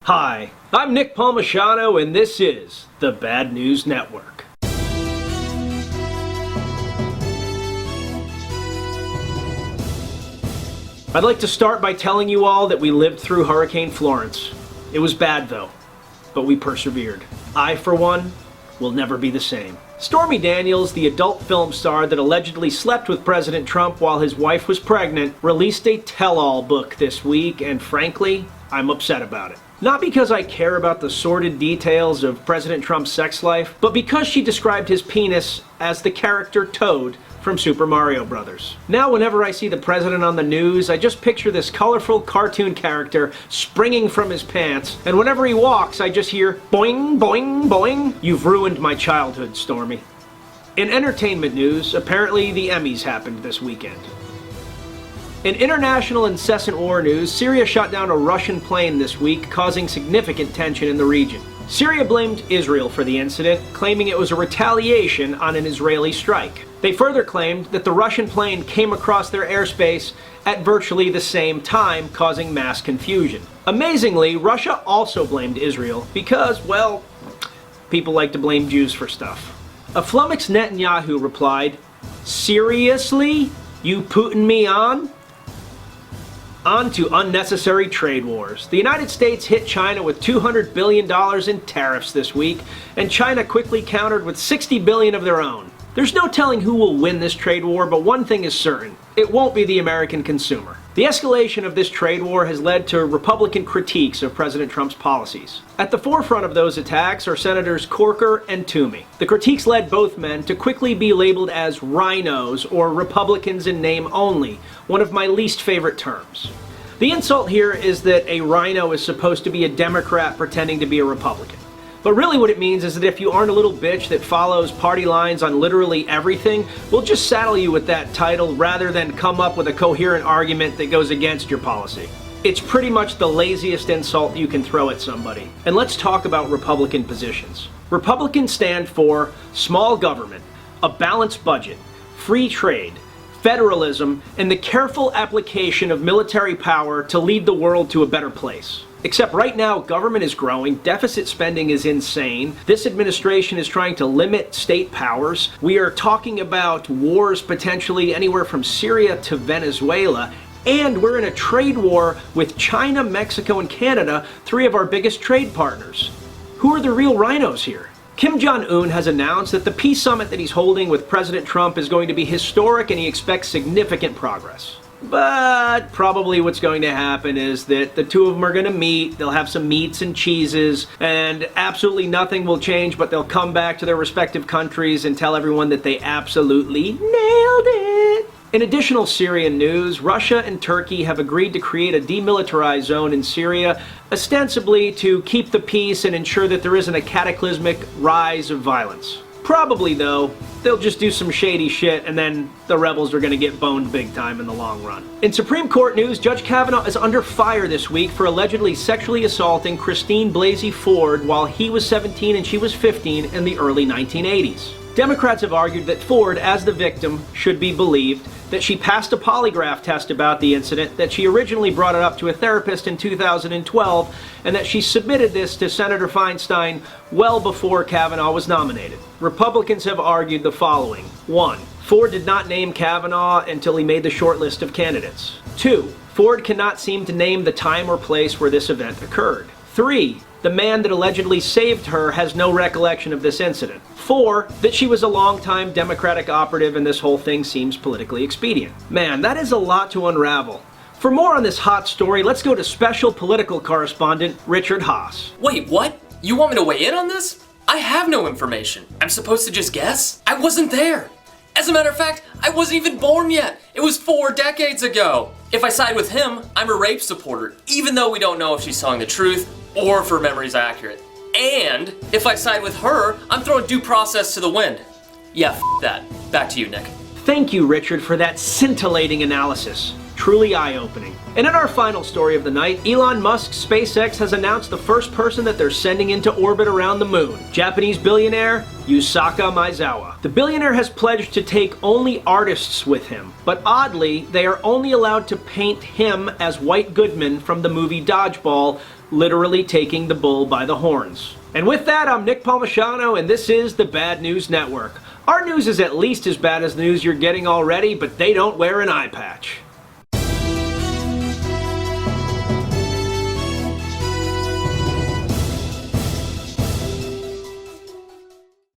Hi, I'm Nick Palmisano, and this is the Bad News Network. I'd like to start by telling you all that we lived through Hurricane Florence. It was bad though, but we persevered. I, for one, will never be the same. Stormy Daniels, the adult film star that allegedly slept with President Trump while his wife was pregnant, released a tell-all book this week, and frankly, I'm upset about it. Not because I care about the sordid details of President Trump's sex life, but because she described his penis as the character Toad from Super Mario Bros. Now whenever I see the president on the news, I just picture this colorful cartoon character springing from his pants, and whenever he walks, I just hear boing, boing, boing. You've ruined my childhood, Stormy. In entertainment news, apparently the Emmys happened this weekend. In international incessant war news, Syria shot down a Russian plane this week, causing significant tension in the region. Syria blamed Israel for the incident, claiming it was a retaliation on an Israeli strike. They further claimed that the Russian plane came across their airspace at virtually the same time, causing mass confusion. Amazingly, Russia also blamed Israel because, well, people like to blame Jews for stuff. A flummoxed Netanyahu replied, "Seriously? You putting me on?" On to unnecessary trade wars. The United States hit China with $200 billion in tariffs this week, and China quickly countered with $60 billion of their own. There's no telling who will win this trade war, but one thing is certain. It won't be the American consumer. The escalation of this trade war has led to Republican critiques of President Trump's policies. At the forefront of those attacks are Senators Corker and Toomey. The critiques led both men to quickly be labeled as rhinos, or Republicans in name only, one of my least favorite terms. The insult here is that a rhino is supposed to be a Democrat pretending to be a Republican. But really what it means is that if you aren't a little bitch that follows party lines on literally everything, we'll just saddle you with that title rather than come up with a coherent argument that goes against your policy. It's pretty much the laziest insult you can throw at somebody. And let's talk about Republican positions. Republicans stand for small government, a balanced budget, free trade, federalism, and the careful application of military power to lead the world to a better place. Except right now, government is growing, deficit spending is insane, this administration is trying to limit state powers, we are talking about wars potentially anywhere from Syria to Venezuela, and we're in a trade war with China, Mexico, and Canada, three of our biggest trade partners. Who are the real rhinos here? Kim Jong-un has announced that the peace summit that he's holding with President Trump is going to be historic and he expects significant progress. But probably what's going to happen is that the two of them are going to meet, they'll have some meats and cheeses, and absolutely nothing will change, but they'll come back to their respective countries and tell everyone that they absolutely nailed it. In additional Syrian news, Russia and Turkey have agreed to create a demilitarized zone in Syria, ostensibly to keep the peace and ensure that there isn't a cataclysmic rise of violence. Probably, though, they'll just do some shady shit and then the rebels are going to get boned big time in the long run. In Supreme Court news, Judge Kavanaugh is under fire this week for allegedly sexually assaulting Christine Blasey Ford while he was 17 and she was 15 in the early 1980s. Democrats have argued that Ford, as the victim, should be believed, that she passed a polygraph test about the incident, that she originally brought it up to a therapist in 2012, and that she submitted this to Senator Feinstein well before Kavanaugh was nominated. Republicans have argued the following. 1. Ford did not name Kavanaugh until he made the short list of candidates. 2. Ford cannot seem to name the time or place where this event occurred. 3. The man that allegedly saved her has no recollection of this incident. 4. That she was a longtime Democratic operative and this whole thing seems politically expedient. Man, that is a lot to unravel. For more on this hot story, let's go to special political correspondent Richard Haas. Wait, what? You want me to weigh in on this? I have no information. I'm supposed to just guess? I wasn't there. As a matter of fact, I wasn't even born yet. It was 4 decades ago. If I side with him, I'm a rape supporter, even though we don't know if she's telling the truth or if her memory's accurate. And if I side with her, I'm throwing due process to the wind. Yeah, that. Back to you, Nick. Thank you, Richard, for that scintillating analysis. Truly eye-opening. And in our final story of the night, Elon Musk's SpaceX has announced the first person that they're sending into orbit around the moon. Japanese billionaire Yusaku Maezawa. The billionaire has pledged to take only artists with him, but oddly, they are only allowed to paint him as White Goodman from the movie Dodgeball, literally taking the bull by the horns. And with that, I'm Nick Palmisano, and this is the Bad News Network. Our news is at least as bad as the news you're getting already, but they don't wear an eye patch.